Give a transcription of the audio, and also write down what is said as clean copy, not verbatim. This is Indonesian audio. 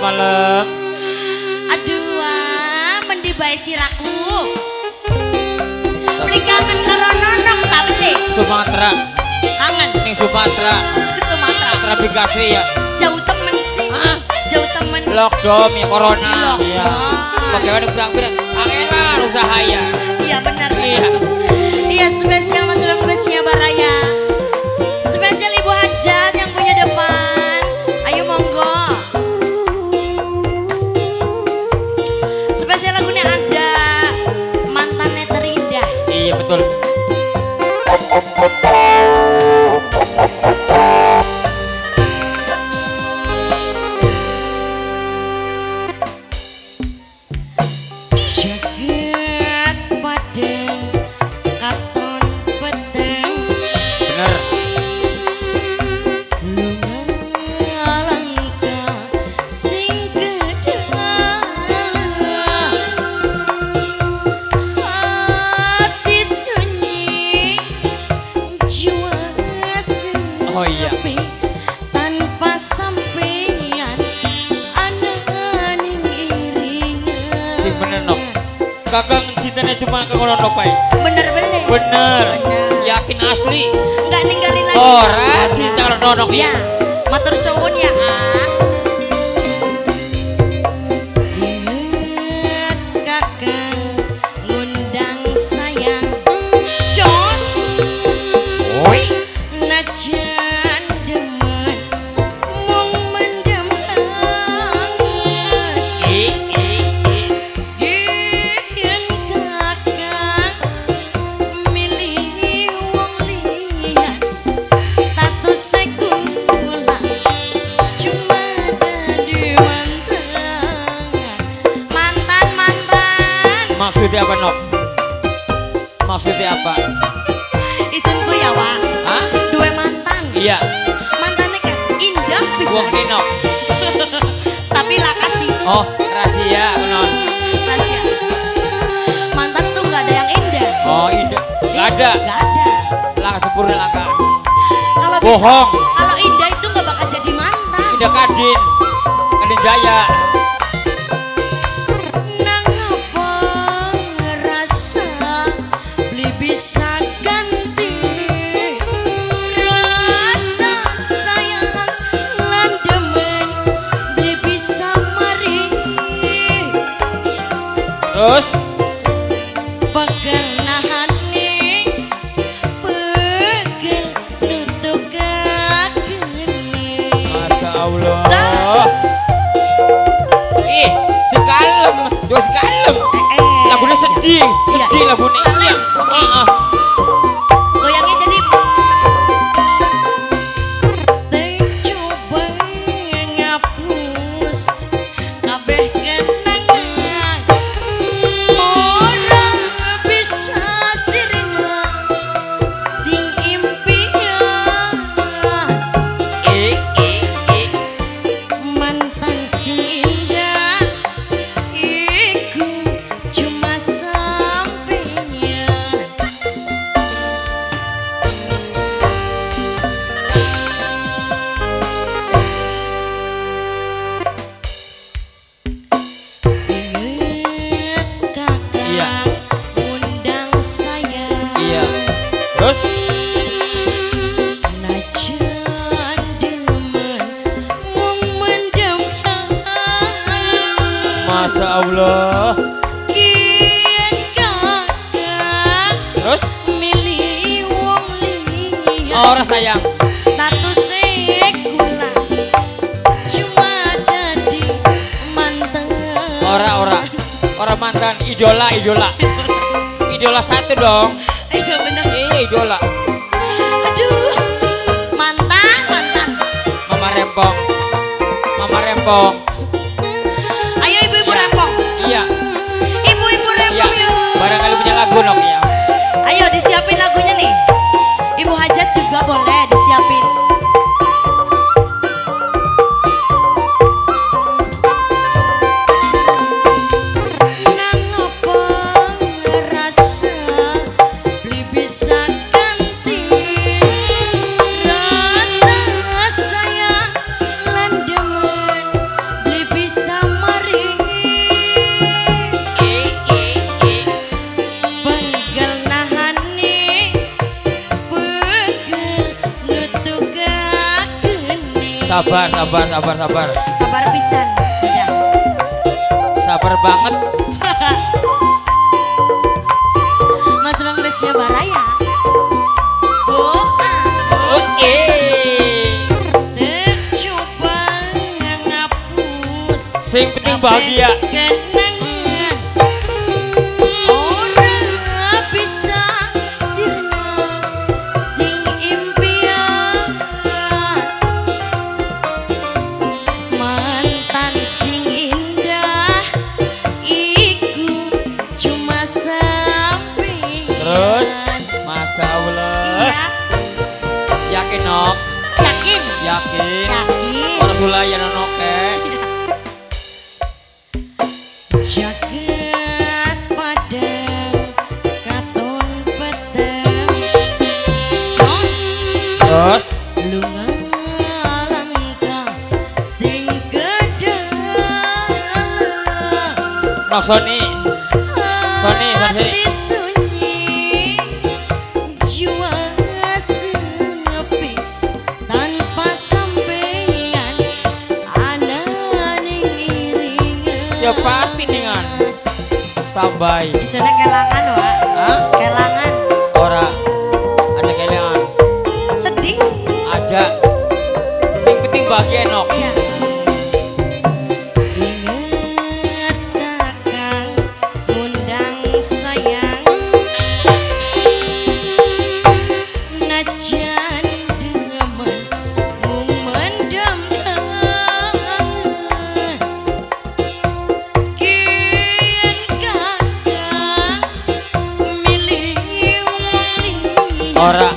malam. Aduh, mendi bae siraku. Beli kangen karo nonok tak beli. Sumatera. Kangen Ning Sumatera. Sumatera. Navigasi ya. Jauh temen sih. Hah? Jauh temen. Lockdown ya corona. Iya. Lockdown. Bagaimana kurang-kurang? Angelan usaha ya. Iya benar. Iya. Iya spesial Mas Ulang Besnya Baraya. Spesial Ibu Hajat yang punya depan. Ayo monggo. Spesial lagunya ada mantannya terindah. Iya betul. Jagat padang katon peteng. Bener. Lunga langka sing kedala. Hati sunyi jiwa Oh iya. sepi tanpa sampeyan ananing iringan. Sing bener nok. Kakang cintanya cuma ke kono nok bae. Bener bener. Bener. Bener. Yakin asli. Nggak ninggalin lagi. Ora cinta karo nonok Ya, ya. matur suwun ya. Ingat kakak ngundang sayang. Jos Oi. najan demen mung mendem angen. Yen kakak milih wong liyan status sekula cuma dadi mantan. Maksudnya apa nok? Maksudnya apa? Isunku ya Wak, Hah? dua mantan. Iya. Mantannya kas indah bisa Wong ini nok. tapi lah kasih Oh rahasia non. rahasia. Mantan tuh nggak ada yang indah. Oh iya. Gak ada. Nggak ada. Langkah sempurna langkah. Kalau bisa, Bohong. kalau indah itu nggak bakal jadi mantan. Tidak Kadin. Kadin Jaya. Nang apa rasa beli bisa ganti rasa sayang lan demen beli bisa mari Terus pegel nahani pegel nutuk kageni. Masya Allah. Sa- Ih, sekalem, jual sekalem. Lagunya sedih, Iya. sedih lagunya. Iya. Heeh. Goyangnya jadi coba ngapus kabeh kenangan orang bisa sirna sing impian mantan sing indah iku cuma sampeyan. Ingat kakak Iya. undang saya. Iya. Terus Najan demen mung mendem angen. Masya Allah. Kian kakak Terus milih wong liya. orang sayang. Statusnya kula cuma dadi mantan. Orang mantan idola. Idola satu dong. Iya bener. Iya idola. Aduh, mantan. Mama Rempong. Ayo ibu-ibu rempong. Iya. Ibu-ibu Iya. rempong yuk. Barangkali punya lagu nok ya. Ayo disiapin lagunya nih. Ibu Hajat juga boleh disiapin. Nang apa rasa beli bisa ganti rasa sayang lan demen Sabar, sabar, sabar, sabar. Sabar pisan. Udah. Sabar banget. Mas Bang Besnya Baraya. Oke. Tercoba ngapus. Sing penting bahagia. Kenangan. Orang bisa sirna sing impian. Mantan sing indah iku cuma sampai. Terus, Masya Allah. Iya, Yakin nok? yakin. Yakin. Yakin. Orang sulaya nonoke. Jagat padang katon peteng. Jos Terus, lunga langkah sing kedalam. nok Sony. Sony, Sony. Hati sunyi, jiwa sepi, tanpa sampeyan, ananing iringan. Ya pasti dengan standby. Di sana kelangan, Wak. Hah? Kelangan, Ora. Ada kelingan. sedih. Aja. Sing penting bahagia nok. Ya. Ingat kakak undang sayang, najan demen memendam kangen. Kian kakak milih wong liya. Ora.